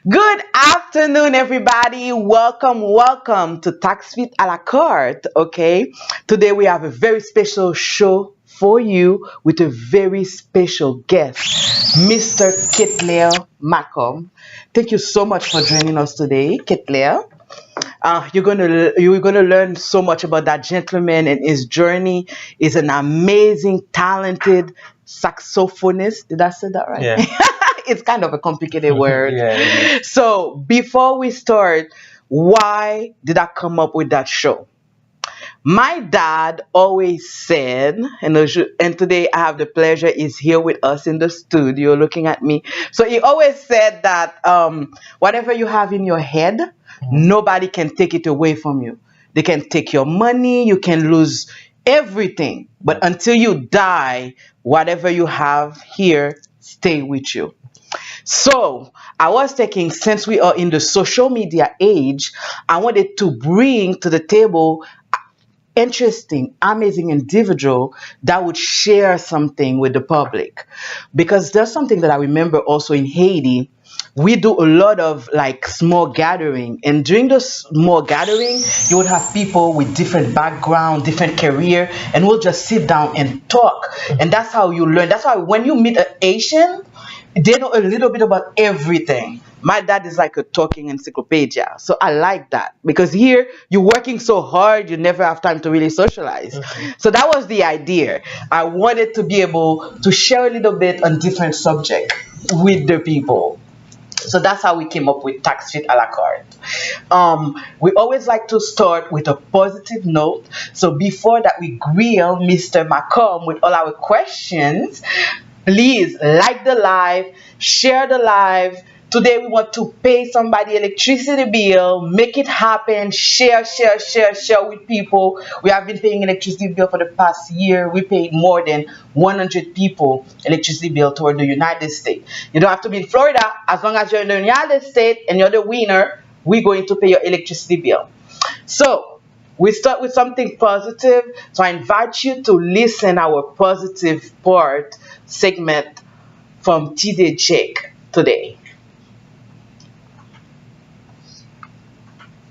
Good afternoon, everybody. Welcome to Taxfit à la carte. Okay, today we have a very special show for you with a very special guest, Mr. Ketler MACOME. Thank you so much for joining us today, Ketler. You're gonna learn so much about that gentleman and his journey. He's an amazing, talented saxophonist. Did I say that right? Yeah. It's kind of a complicated word. Yeah, it is. So before we start, why did I come up with that show? My dad always said, and today I have the pleasure, he's here with us in the studio looking at me. So he always said that whatever you have in your head, nobody can take it away from you. They can take your money, you can lose everything. But until you die, whatever you have here, stay with you. So I was thinking, since we are in the social media age, I wanted to bring to the table interesting, amazing individual that would share something with the public. Because there's something that I remember also in Haiti. We do a lot of like small gathering, and during those small gathering, you would have people with different background, different career, and we'll just sit down and talk. And that's how you learn. That's why when you meet an Asian, they know a little bit about everything. My dad is like a talking encyclopedia. So I like that because here you're working so hard, you never have time to really socialize. So that was the idea. I wanted to be able to share a little bit on different subject with the people. So that's how we came up with Tax Fit a la carte. We always like to start with a positive note. So before that, we grill Mr. Macomb with all our questions. Please like the live, share the live. Today we want to pay somebody electricity bill, make it happen, share with people. We have been paying electricity bill for the past year. We paid more than 100 people electricity bill toward the United States. You don't have to be in Florida. As long as you're in the United States and you're the winner, we're going to pay your electricity bill. So we start with something positive. So I invite you to listen our positive part segment from TD Jake today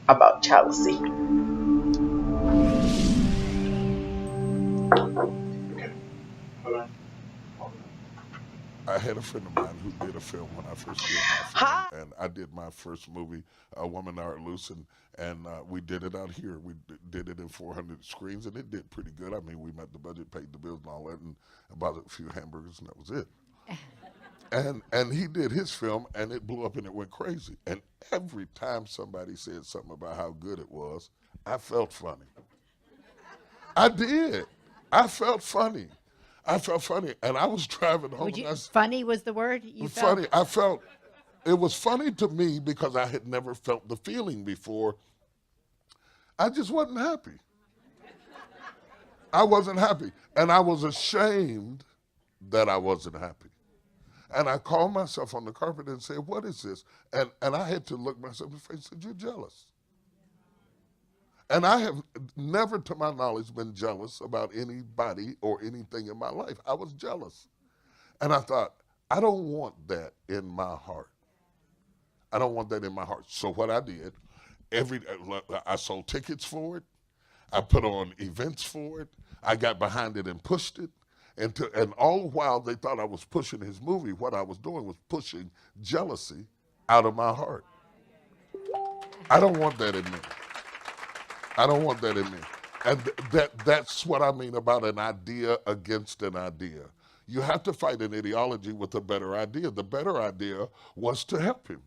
about Chelsea. I had a friend of mine who did a film when I first did my film, Hi. and I did my first movie, A Woman Are Loose, and we did it out here. We did it in 400 screens, and it did pretty good. I mean, we met the budget, paid the bills, and all that, and bought a few hamburgers, and that was it. And he did his film, and it blew up, and it went crazy. And every time somebody said something about how good it was, I felt funny. I did. I felt funny. I felt funny, and I was driving home, Would and you? I s- Funny was the word you felt. funny. I felt it was funny to me because I had never felt the feeling before. I just wasn't happy. I wasn't happy, and I was ashamed that I wasn't happy. And I called myself on the carpet and said, "What is this?" And I had to look myself in the face and said, "You're jealous." And I have never, to my knowledge, been jealous about anybody or anything in my life. I was jealous. And I thought, I don't want that in my heart. I don't want that in my heart. So what I did, I sold tickets for it. I put on events for it. I got behind it and pushed it. And all the while they thought I was pushing his movie, what I was doing was pushing jealousy out of my heart. I don't want that in me. I don't want that in me. And that's what I mean about an idea against an idea. You have to fight an ideology with a better idea. The better idea was to help him.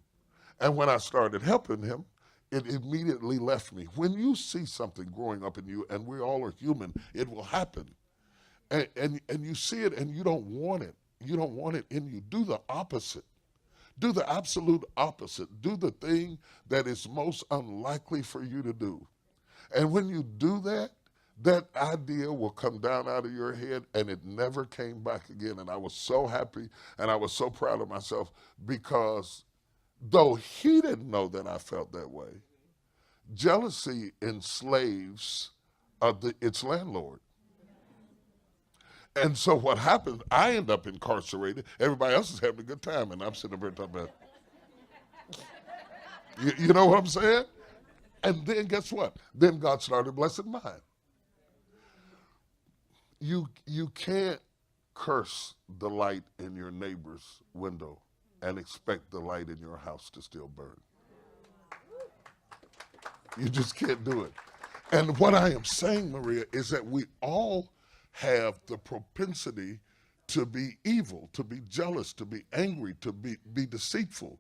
And when I started helping him, it immediately left me. When you see something growing up in you, and we all are human, it will happen. And you see it and you don't want it. You don't want it in you. Do the opposite. Do the absolute opposite. Do the thing that is most unlikely for you to do. And when you do that, that idea will come down out of your head and it never came back again. And I was so happy and I was so proud of myself because though he didn't know that I felt that way, jealousy enslaves its landlord. And so what happened, I end up incarcerated. Everybody else is having a good time and I'm sitting up here talking about, You know what I'm saying? And then guess what? Then God started blessing mine. You can't curse the light in your neighbor's window and expect the light in your house to still burn. You just can't do it. And what I am saying, Maria, is that we all have the propensity to be evil, to be jealous, to be angry, to be deceitful.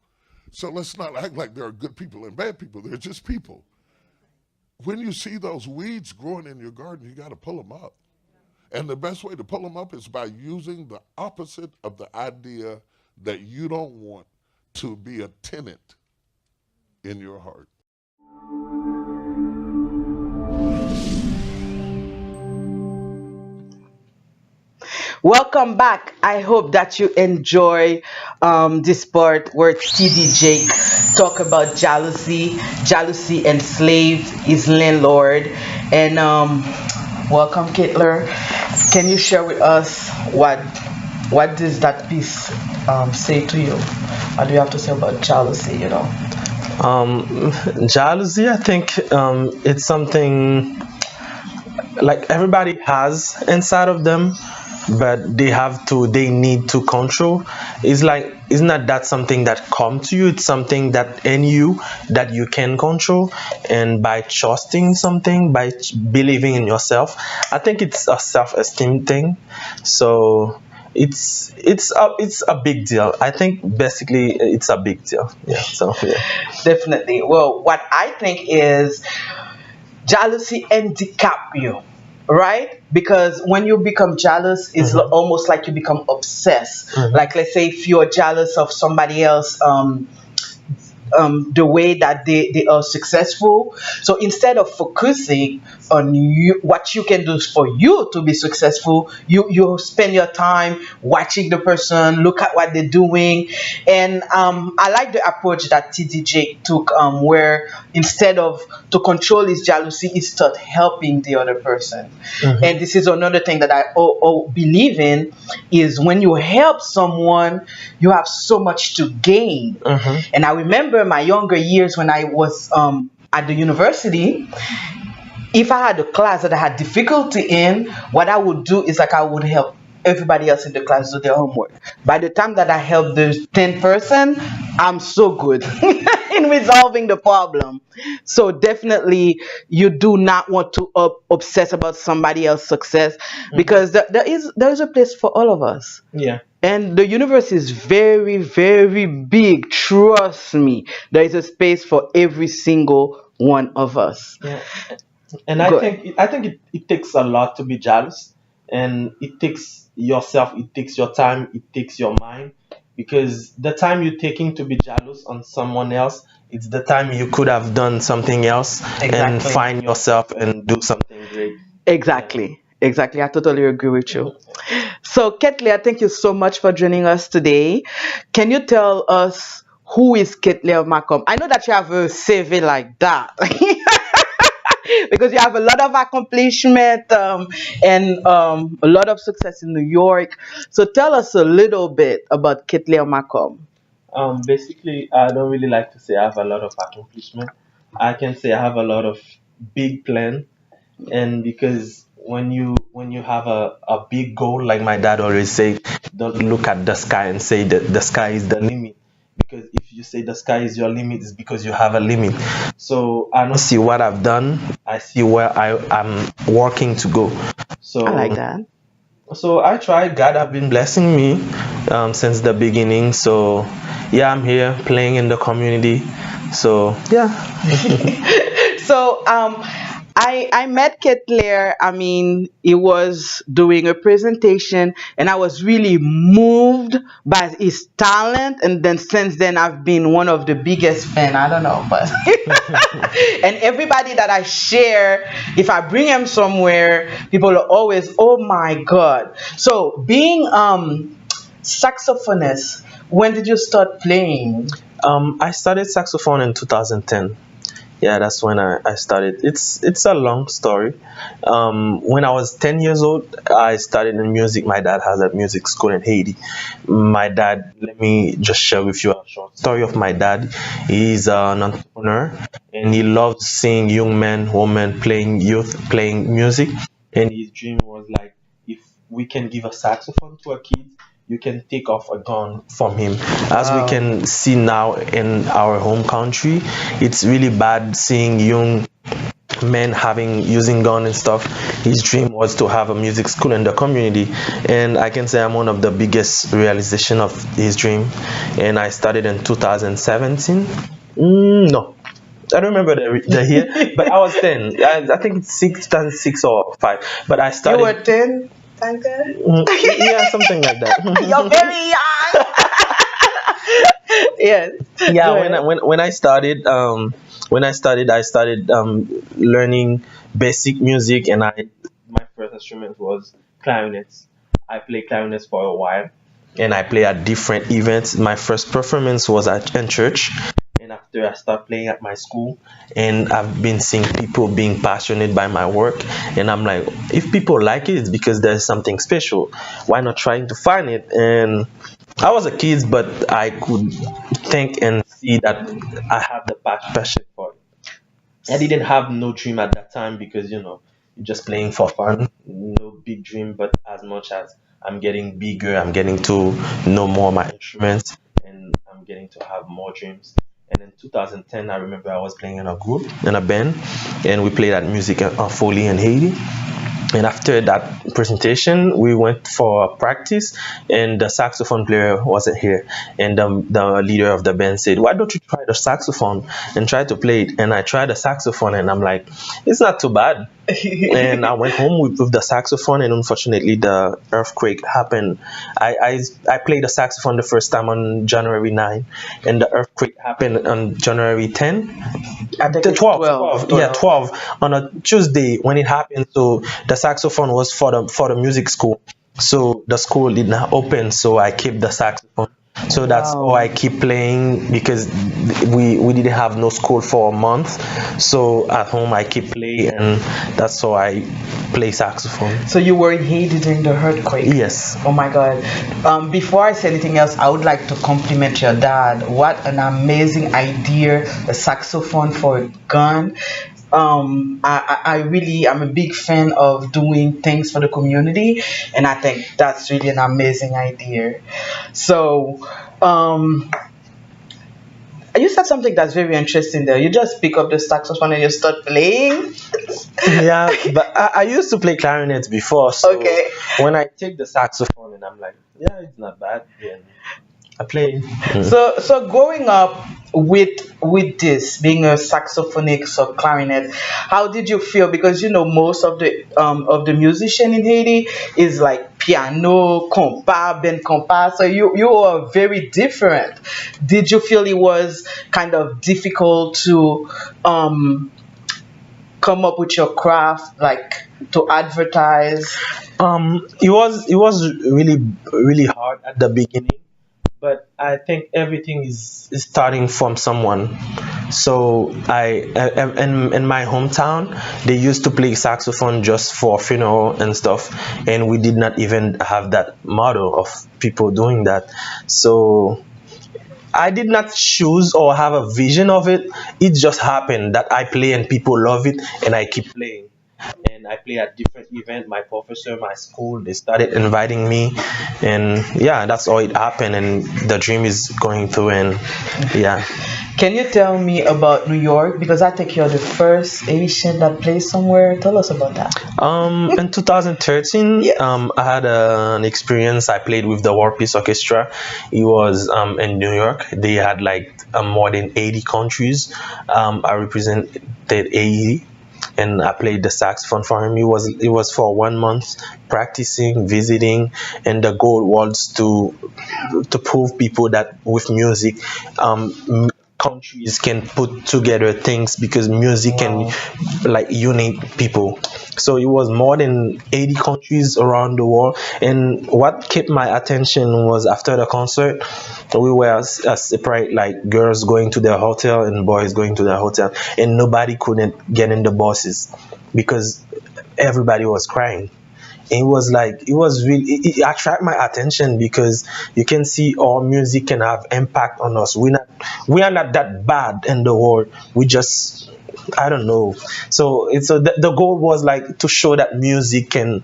So let's not act like there are good people and bad people. They're just people. When you see those weeds growing in your garden, you got to pull them up. And the best way to pull them up is by using the opposite of the idea that you don't want to be a tenant in your heart. Welcome back. I hope that you enjoy this part where TD Jake talk about jealousy enslaved his landlord. And welcome, Ketler. Can you share with us what does that piece say to you? What do you have to say about jealousy? Jealousy, I think it's something like everybody has inside of them, but they need to control. It's like, it's not that something that come to you, it's something that in you that you can control. And by trusting something, by believing in yourself, I think it's a self-esteem thing. So it's a big deal. I think basically it's a big deal. Yeah. So yeah. Definitely. Well, what I think is jealousy handicap you, right? Because when you become jealous, it's almost like you become obsessed. Like, let's say if you're jealous of somebody else, the way that they are successful. So instead of focusing on what you can do for you to be successful, you spend your time watching the person, look at what they're doing. And I like the approach that TDJ took, where instead of to control his jealousy, he start helping the other person. And this is another thing that I believe in, is when you help someone, you have so much to gain. And I remember my younger years when I was at the university, if I had a class that I had difficulty in, what I would do is like I would help everybody else in the class do their homework. By the time that I help the 10 person, I'm so good in resolving the problem. So definitely you do not want to obsess about somebody else's success, because there is a place for all of us. Yeah. And the universe is very, very big. Trust me. There is a space for every single one of us. Yeah. And Good. I think it takes a lot to be jealous, and it takes yourself, it takes your time, it takes your mind, because the time you're taking to be jealous on someone else, it's the time you could have done something else and find yourself and do something great. Exactly. Exactly. I totally agree with you. So, Ketler, thank you so much for joining us today. Can you tell us who is Ketler MACOME? I know that you have a CV like that. Because you have a lot of accomplishment and a lot of success in New York. So tell us a little bit about Ketler MACOME. Basically, I don't really like to say I have a lot of accomplishment. I can say I have a lot of big plan, and because when you have a big goal, like my dad always say, don't look at the sky and say that the sky is the limit. Because if you say the sky is your limit, it's because you have a limit. So I don't see what I've done. I see where I'm working to go. So I like that. So I try. God have been blessing me since the beginning. So yeah, I'm here playing in the community. So yeah. So I met Ketler. I mean, he was doing a presentation, and I was really moved by his talent. And then since then, I've been one of the biggest fan. I don't know, but and everybody that I share, if I bring him somewhere, people are always, oh my God. So being saxophonist, when did you start playing? I started saxophone in 2010. Yeah, that's when I started. It's a long story. When I was 10 years old, I started in music. My dad has a music school in Haiti. My dad, let me just share with you a short story of my dad. He's an entrepreneur and he loves seeing young men, women playing youth, playing music. And his dream was like, if we can give a saxophone to a kid, you can take off a gun from him. As we Wow. can see now in our home country, it's really bad seeing young men having using gun and stuff. His dream was to have a music school in the community, and I can say I'm one of the biggest realization of his dream. And I started in 2017. No, I don't remember the year, but I was 10. I think it's 2006 or 5. But I You were started. 10 back then? Yeah, something like that. You're very young. Yes. Yeah, Go ahead. when I started, I started learning basic music, and I my first instrument was clarinets. I played clarinets for a while, and I play at different events. My first performance was at in church, and after I start playing at my school, and I've been seeing people being passionate by my work, and I'm like, if people like it, it's because there's something special. Why not trying to find it? And I was a kid, but I could think and see that I have the passion for it. I didn't have no dream at that time because you're just playing for fun, no big dream. But as much as I'm getting bigger, I'm getting to know more my instruments, and I'm getting to have more dreams. And in 2010, I remember I was playing in a group, in a band, and we played that music Foley in Haiti. And after that presentation, we went for a practice, and the saxophone player wasn't here. And the leader of the band said, "Why don't you try the saxophone and try to play it?" And I tried the saxophone, and I'm like, "It's not too bad." And I went home with the saxophone, and unfortunately, the earthquake happened. I played the saxophone the first time on January 9, and the earthquake happened on January 10. I think The it's 12, 12. 12, yeah, 12 on a Tuesday when it happened. So the saxophone was for the music school. So the school did not open, so I kept the saxophone. So that's Wow. all I keep playing because we didn't have no school for a month. So at home I keep playing, and that's how I play saxophone. So you were in Haiti during the earthquake? Yes. Oh my God. Before I say anything else, I would like to compliment your dad. What an amazing idea, a saxophone for a gun. I really, I'm a big fan of doing things for the community, and I think that's really an amazing idea. So, um, you said something that's very interesting there. You just pick up the saxophone and you start playing. Yeah, but I used to play clarinet before, so Okay. when I take the saxophone and I'm like, yeah, it's not bad, then I play. So growing up with this being a saxophonist or clarinet, how did you feel? Because most of the musician in Haiti is like piano, compas, ben compas. So you are very different. Did you feel it was kind of difficult to come up with your craft, like to advertise? It was really really hard at the beginning, but I think everything is starting from someone. So in my hometown, they used to play saxophone just for funeral and stuff, and we did not even have that model of people doing that. So I did not choose or have a vision of it. It just happened that I play and people love it, and I keep playing. And I play at different events. My professor, my school, they started inviting me, and yeah, that's how it happened. And the dream is going through, and yeah. Can you tell me about New York? Because I think you're the first Asian that plays somewhere. Tell us about that. In 2013, Yes. I had an experience. I played with the War Peace Orchestra. It was in New York. They had like more than 80 countries. I represented 80, and I played the saxophone for him. It was for 1 month practicing, visiting, and the goal was to prove people that with music, countries can put together things because music can like unite people. So it was more than 80 countries around the world. And what kept my attention was after the concert, we were separate, like girls going to their hotel and boys going to their hotel, and nobody couldn't get in the buses because everybody was crying. It was like, it was really, it attract my attention because you can see our music can have impact on us. We are not that bad in the world. We just, I don't know. So it's the goal was like to show that music can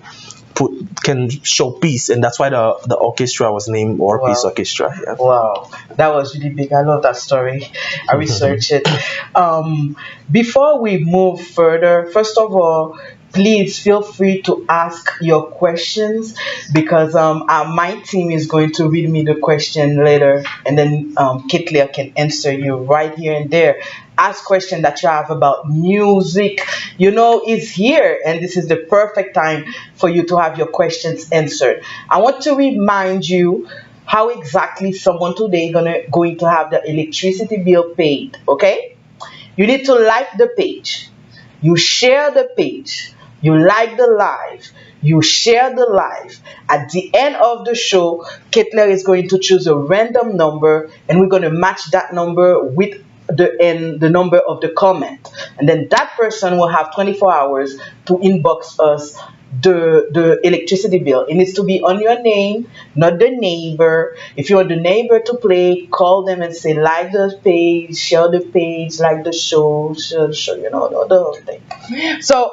show peace, and that's why the orchestra was named War Peace Wow. Orchestra. Yeah. Wow, that was really big. I love that story. I researched it. Um, Before we move further, first of all, please feel free to ask your questions because my team is going to read me the question later, and then Ketler can answer you right here and there. Ask question that you have about music, is here, and this is the perfect time for you to have your questions answered. I want to remind you how exactly someone today going to have the electricity bill paid. Okay, you need to like the page, you share the page, you like the live, you share the live. At the end of the show, Ketler is going to choose a random number, and we're going to match that number with the number of the comment, and then that person will have 24 hours to inbox us the electricity bill. It needs to be on your name, not the neighbor. If you want the neighbor to play, call them and say like the page, share the page, like the show, share the show, the whole thing. So,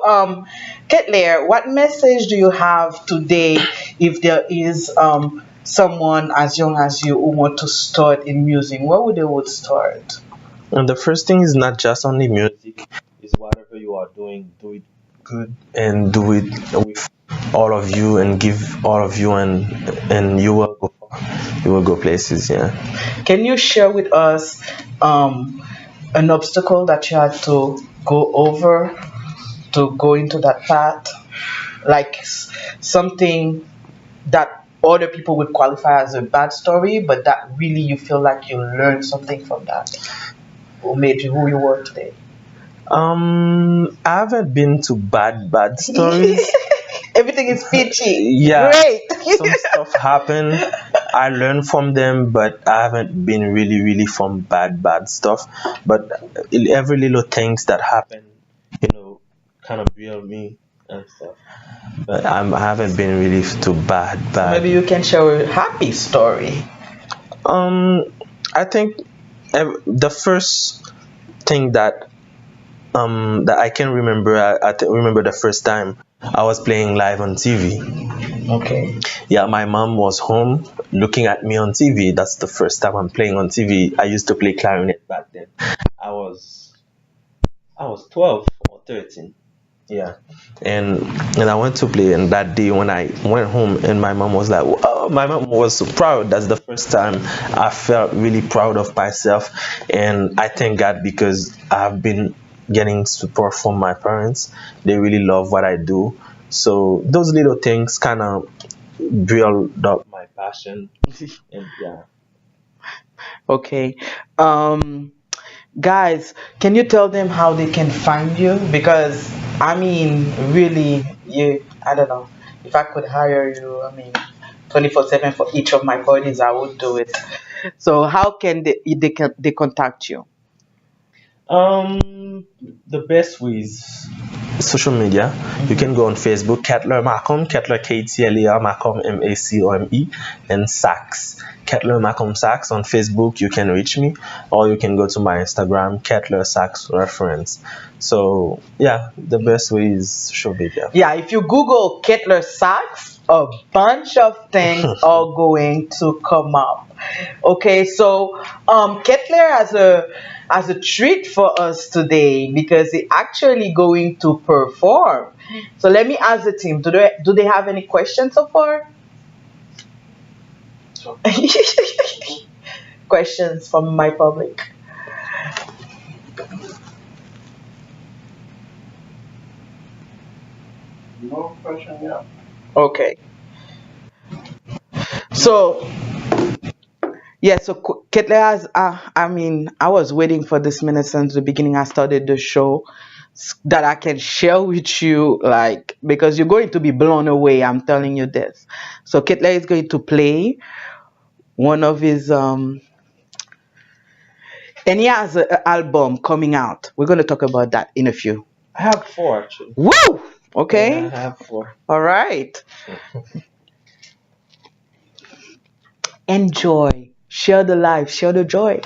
Ketler, what message do you have today if there is someone as young as you who want to start in music? Where would they would start? And the first thing is not just only music, is whatever you are doing, do it good and do it with all of you and give all of you, and you will go far. You will go places, yeah. Can you share with us an obstacle that you had to go over to go into that path? Like something that other people would qualify as a bad story, but that really you feel like you learned something from that, who made you who you were today? I haven't been to bad stories. Everything is peachy. Yeah, Great. some stuff happen. I learn from them, but I haven't been really from bad stuff. But every little things that happen, kind of build me and stuff. But I haven't been really too bad. Maybe you can share a happy story. Um, I think the first thing that I can remember, remember the first time I was playing live on TV. Okay. Yeah, my mom was home looking at me on TV. That's the first time I'm playing on TV. I used to play clarinet back then. I was I was 12 or 13. Yeah. And I went to play, and that day when I went home and my mom was like, "Wow," my mom was so proud. That's the first time I felt really proud of myself, and I thank God because I've been getting support from my parents. They really love what I do. So those little things kind of build up my passion, and yeah. Okay. Um, Guys, can you tell them how they can find you? Because I mean, really, I don't know. If I could hire you, I mean, 24/7 for each of my parties, I would do it. So how can they contact you? The best ways, social media. You can go on Facebook, Ketler MACOME, Ketler KTLER, MACOME MACOME, and Sax. Ketler MACOME Sax on Facebook. You can reach me, or you can go to my Instagram, Ketler Sax reference. So yeah, the best way is social media. Yeah, if you Google Ketler Sax, a bunch of things are going to come up. Okay, so Ketler has a treat for us today because he actually going to perform. So let me ask the team: do they have any questions so far? Questions from my public. No question yet. Okay. So Yeah, so Ketler has, I mean, I was waiting for this minute since the beginning. I started the show that I can share with you, like, because you're going to be blown away. I'm telling you this. So Ketler is going to play one of his, and he has an album coming out. We're going to talk about that in a few. I have four actually. Woo! Yeah, I Okay. have four. All right. Enjoy. Share the life. Share the joy.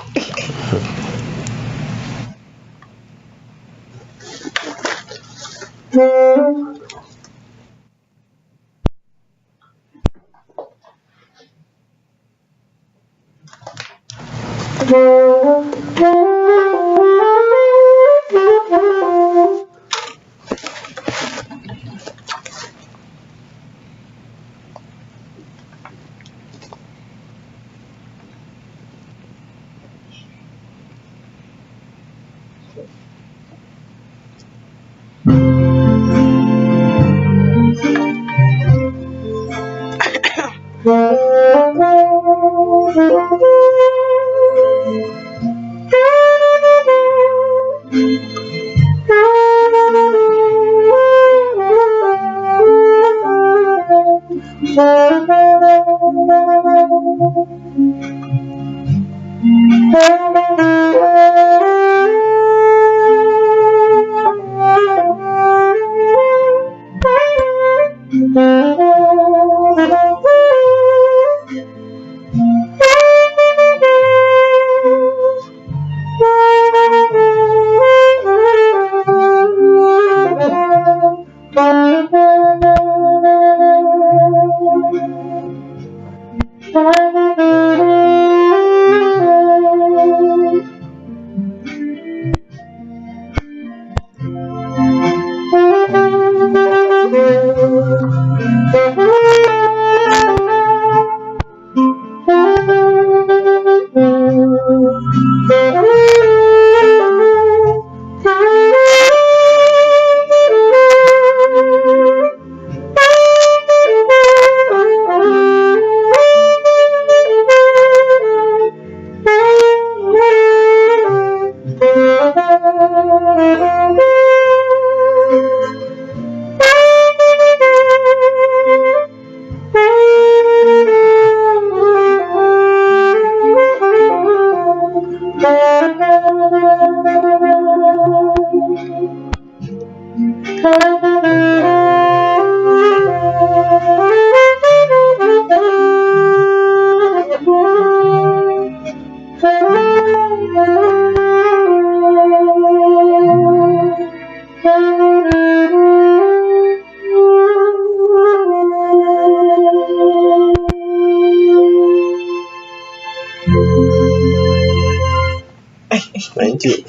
Thank you.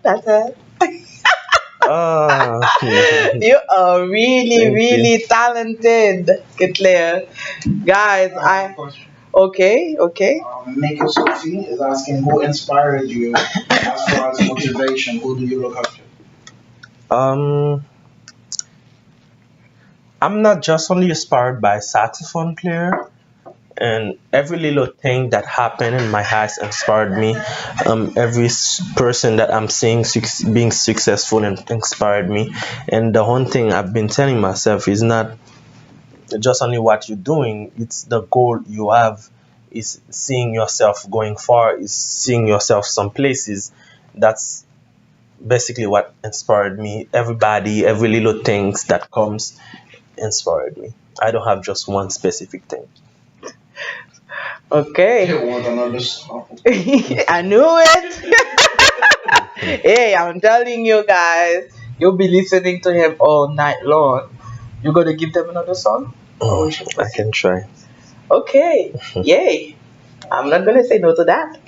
That's it. Ah, You are really, thank you. really talented, Ketler. Guys, okay, okay. Maker Sophie is asking who inspired you as far as motivation. Who do you look up to? Um, I'm not just only inspired by saxophone player, and every little thing that happened in my house inspired me. Every person that I'm seeing being successful and inspired me. And the one thing I've been telling myself is not just only what you're doing; it's the goal you have. Is seeing yourself going far. Is seeing yourself some places. That's basically what inspired me. Everybody, every little things that comes inspired me. I don't have just one specific thing. Okay. It was another song. I knew it. Hey, I'm telling you guys, you'll be listening to him all night long. You gonna give them another song? Or we should I proceed? can try. Okay. Yay. I'm not gonna say no to that.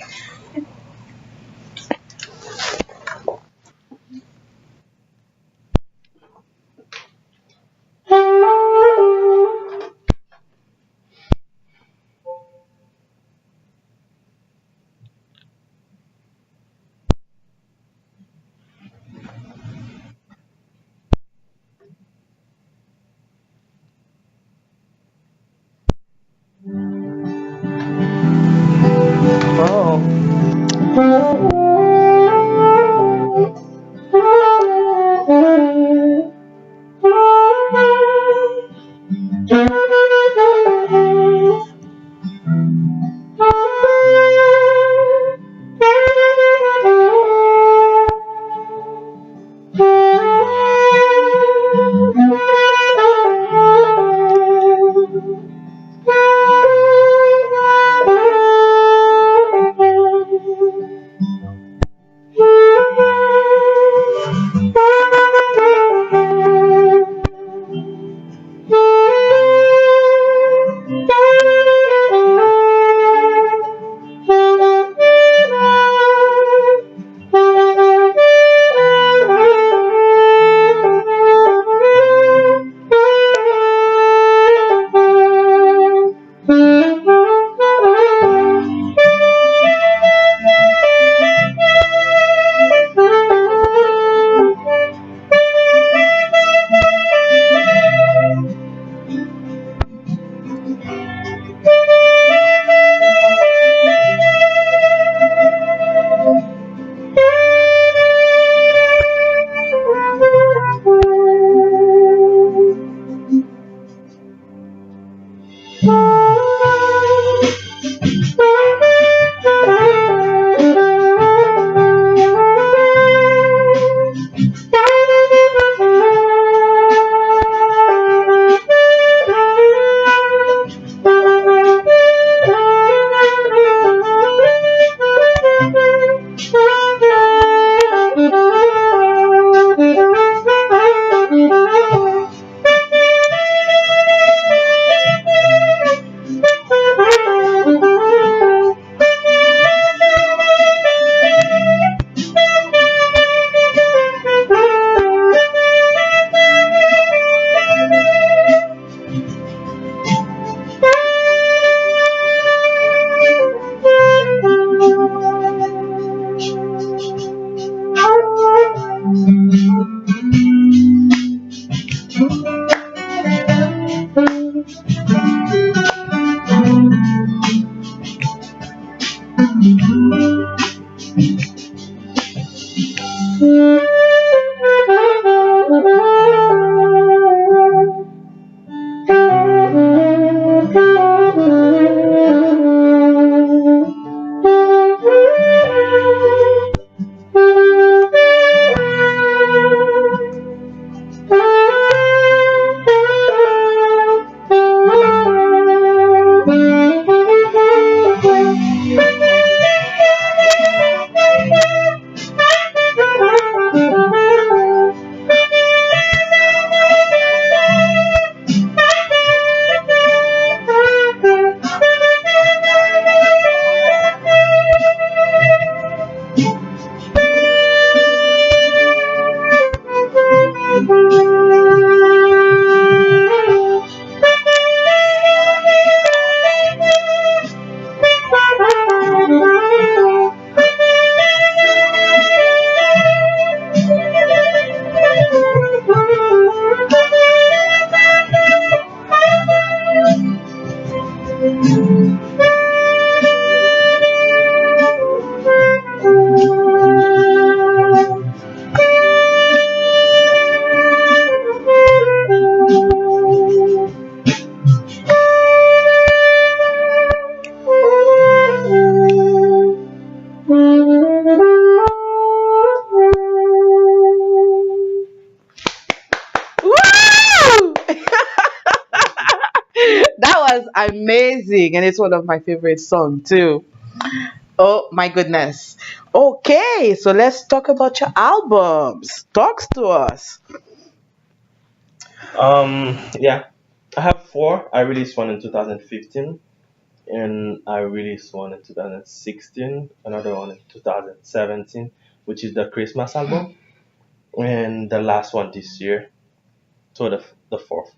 Woo! That was amazing, and it's one of my favorite songs too. Oh my goodness. Okay, so let's talk about your albums. Talks to us. Yeah, I have four. I released one in 2015, and I released one in 2016, another one in 2017, which is the Christmas album, and the last one this year, so the fourth.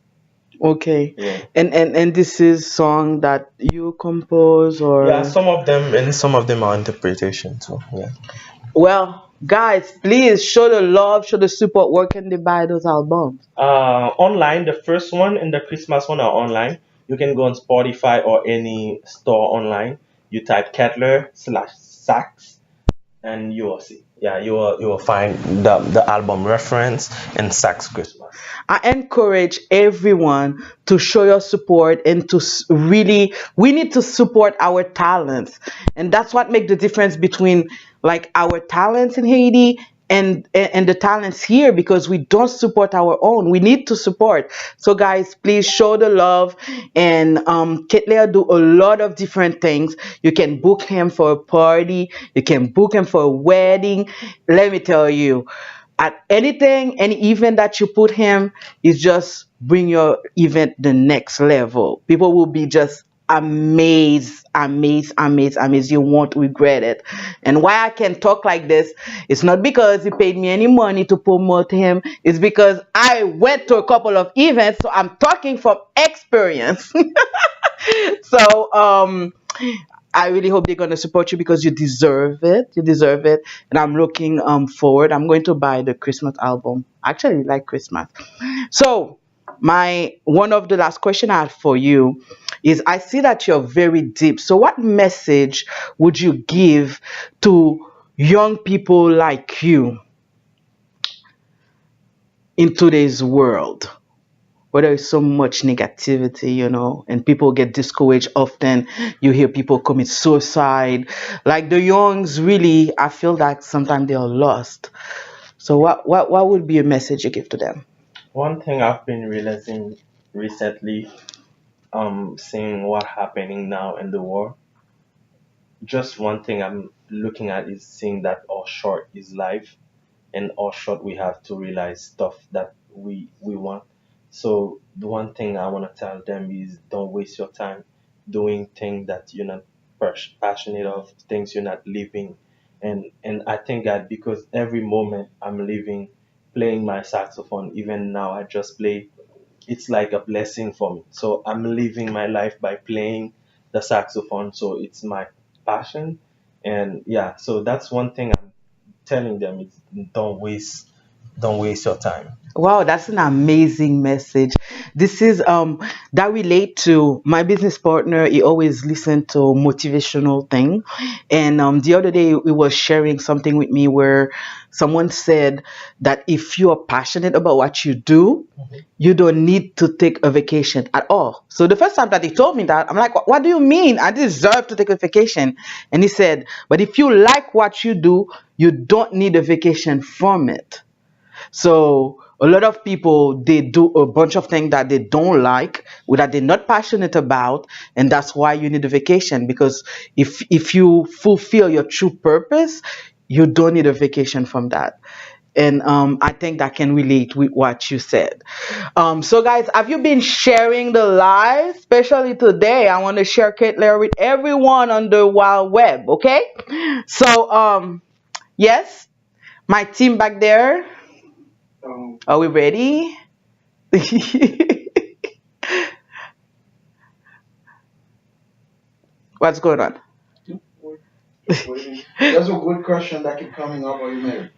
Okay. Yeah. And this is song that you compose Yeah, or some of them and some of them are interpretation. So yeah. well, guys, please show the love, show the support. Where can they buy those albums? Online, the first one and the Christmas one are online. You can go on Spotify or any store online. You type Ketler/Sax and you will see. Yeah, you will find the album reference and Sax Christmas. I encourage everyone to show your support and to really, we need to support our talents. And that's what makes the difference between like our talents in Haiti and the talents here because we don't support our own. We need to support. So guys, please show the love and Ketler do a lot of different things. You can book him for a party, you can book him for a wedding. Let me tell you, at anything, any event that you put him, is just bring your event the next level. People will be just amazed, amazed, amazed, amazed. You won't regret it. And why I can talk like this, it's not because he paid me any money to promote him. It's because I went to a couple of events, so I'm talking from experience. So I really hope they're gonna support you because you deserve it. You deserve it, and I'm looking forward. I'm going to buy the Christmas album. I actually like Christmas. So my one of the last question I have for you is: I see that you're very deep. So what message would you give to young people like you in today's world? where there is so much negativity, and people get discouraged often. You hear people commit suicide. Like the youngs, really, I feel like sometimes they are lost. So what would be a message you give to them? One thing I've been realizing recently, seeing what happening now in the world, just one thing I'm looking at is seeing that how short is life, and how short we have to realize stuff that we want. So the one thing I want to tell them is don't waste your time doing things that you're not passionate of, things you're not living. And I think that because every moment I'm living playing my saxophone, even now I just play, it's like a blessing for me. So I'm living my life by playing the saxophone. So it's my passion. And yeah, so that's one thing I'm telling them is don't waste your time. Wow, that's an amazing message. This is that relate to my business partner. He always listen to motivational thing, and the other day he was sharing something with me where someone said that if you are passionate about what you do, you don't need to take a vacation at all. So the first time that he told me that, I'm like, what do you mean? I deserve to take a vacation. And he said, but if you like what you do, you don't need a vacation from it. So a lot of people, they do a bunch of things that they don't like, or that they're not passionate about, and that's why you need a vacation. Because if you fulfill your true purpose, you don't need a vacation from that. And I think that can relate with what you said. So guys, have you been sharing the live? Especially today, I want to share Ketler with everyone on the wild web. Okay. So yes, my team back there. Are we ready? What's going on? Just waiting. There's a good question that keep coming up. Are you married?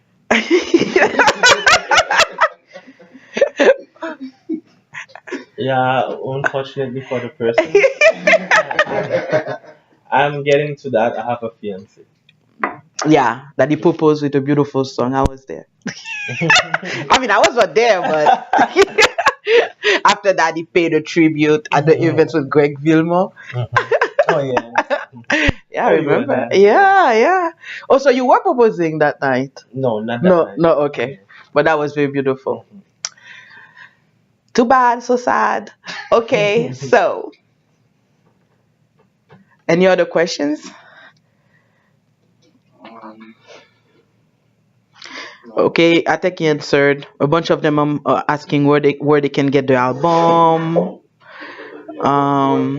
Yeah, unfortunately for the person, I'm getting to that. I have a fiance. Yeah, that he proposed with a beautiful song. I was there. I mean, I was not there, but after that, he paid a tribute at the event with Greg Vilmore. Oh yeah. Yeah, I Oh, you were remember. there. Yeah, yeah. Oh, so you were proposing that night? No, not that No, night. no, okay. But that was very beautiful. Mhm. Too bad, so sad. Okay, so any other questions? Um, no. Okay, I think you answered. A bunch of them are asking where they can get the album.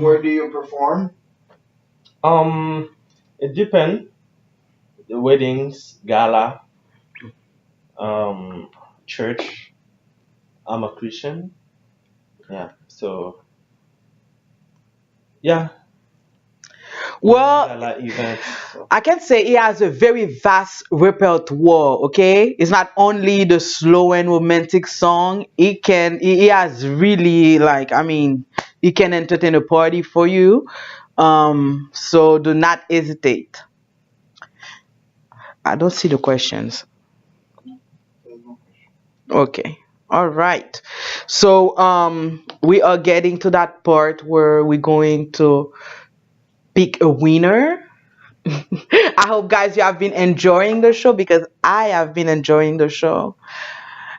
Where do you perform? Um, it depends. The weddings, gala, um, church. I'm a Christian. Yeah. So yeah, Well, gala events. So. I can say he has a very vast repertoire. Okay, it's not only the slow and romantic song. He has really, like, I mean, he can entertain a party for you. So do not hesitate. I don't see the questions. There's no Okay. All right. So we are getting to that part where we're going to pick a winner. I hope guys you have been enjoying the show because I have been enjoying the show.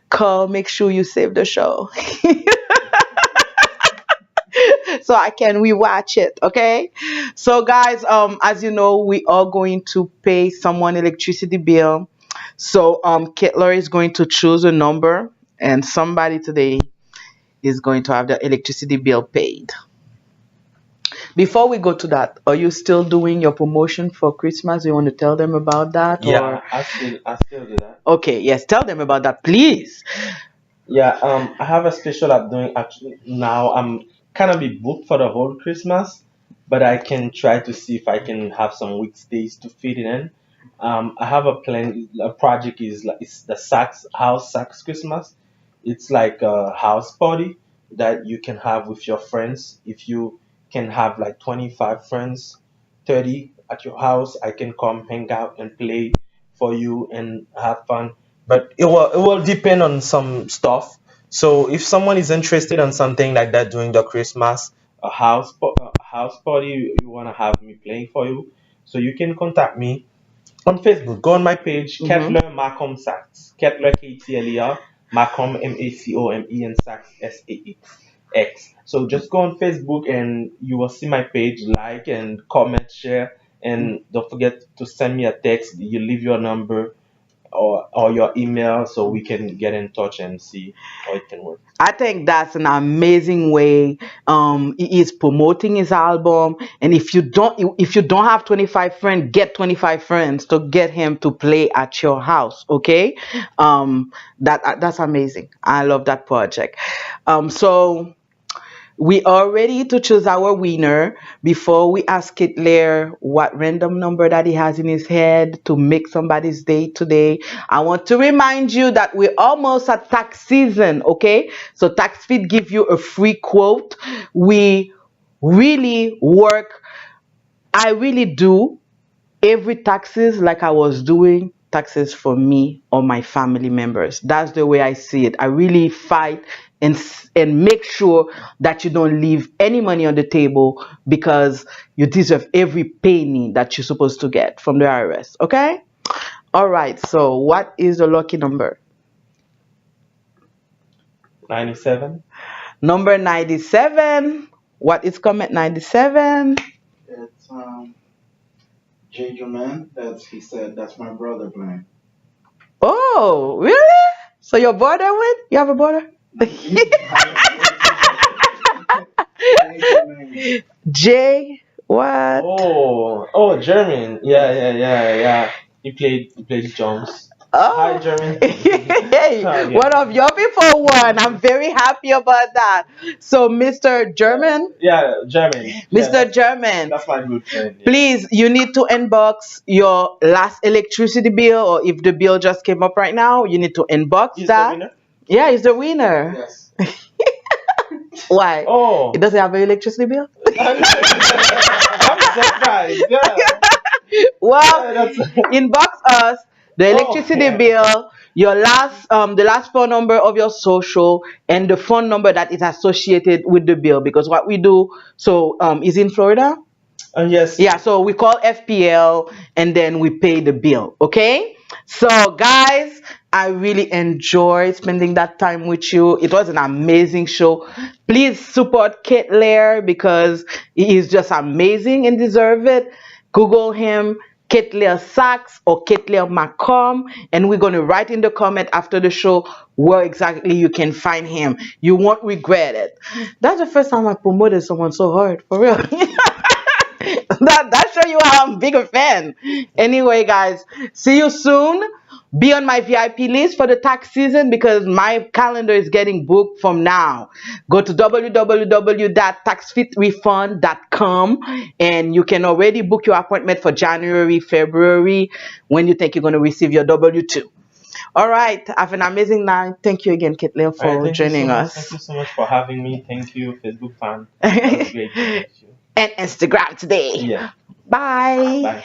Call, make sure you save the show so I can rewatch it. Okay. So guys, as you know, we are going to pay someone electricity bill. So Ketler is going to choose a number, and somebody today is going to have the electricity bill paid. Before we go to that, are you still doing your promotion for Christmas? You want to tell them about that, Yeah, or I still do that. okay, yes, tell them about that, please. Yeah, I have a special I'm doing actually now. I'm kind of be booked for the whole Christmas, but I can try to see if I can have some weekdays to fit it in. I have a plan. A project is like it's the Sax House Sax Christmas. It's like a house party that you can have with your friends. If you can have like 25 friends, 30 at your house, I can come hang out and play for you and have fun, but it will depend on some stuff. So if someone is interested on something like that during the Christmas, a house party you want to have me playing for you, so you can contact me on Facebook. Go on my page, Mm-hmm. Ketler MACOME Sax. Ketler KTLER, MACOME MACOME, and Sax SAX. So just go on Facebook and you will see my page, like and comment, share, and don't forget to send me a text. You leave your number or your email so we can get in touch and see how it can work. I think that's an amazing way. He is promoting his album, and if you don't have 25 friends, get 25 friends to get him to play at your house. Okay, that's amazing. I love that project. So we are ready to choose our winner. Before we ask Hitler what random number that he has in his head to make somebody's day today, I want to remind you that we're almost at tax season, okay? So Taxfit give you a free quote. We really work, I really do every taxes like I was doing taxes for me or my family members. That's the way I see it. I really fight and make sure that you don't leave any money on the table because you deserve every penny that you're supposed to get from the IRS. Okay? All right. So what is the lucky number? 97. Number 97. What is comment 97? It's J. Man. He said that's my brother playing. Oh, really? So your brother went? You have a brother? J, what? German. Yeah. He played drums. Hi, Oh, German. hey, Yeah. one of your people won. I'm very happy about that. So, Mr. German, Yeah, German. Yeah, Mr. German, that's my good friend. Yeah. please, you need to inbox your last electricity bill, or if the bill just came up right now, you need to inbox He's the that. winner. Yeah, he's the winner. Yes. Why? Oh, It doesn't have an electricity bill? I'm surprised. Yeah. Well, Yeah, that's. inbox us the electricity Yeah. bill, your the last phone number of your social, and the phone number that is associated with the bill. Because what we do, so is in Florida. Yes. Yeah, so we call FPL and then we pay the bill. Okay. So guys, I really enjoyed spending that time with you. It was an amazing show. Please support Ketler because he is just amazing and deserve it. Google him, Ketler Sax or Ketler MACOME, and we're going to write in the comment after the show where exactly you can find him. You won't regret it. That's the first time I promoted someone so hard, for real. That show you how I'm big a fan. Anyway, guys, see you soon. Be on my VIP list for the tax season because my calendar is getting booked from now. Go to www.taxfitrefund.com and you can already book your appointment for January, February when you think you're going to receive your W-2. All right. Have an amazing night. Thank you again, Ketler, All right, for thank you so joining much. us. Thank you so much for having me. Thank you, Facebook fan. That was great to meet you. And Instagram today. Yeah. Bye. Bye.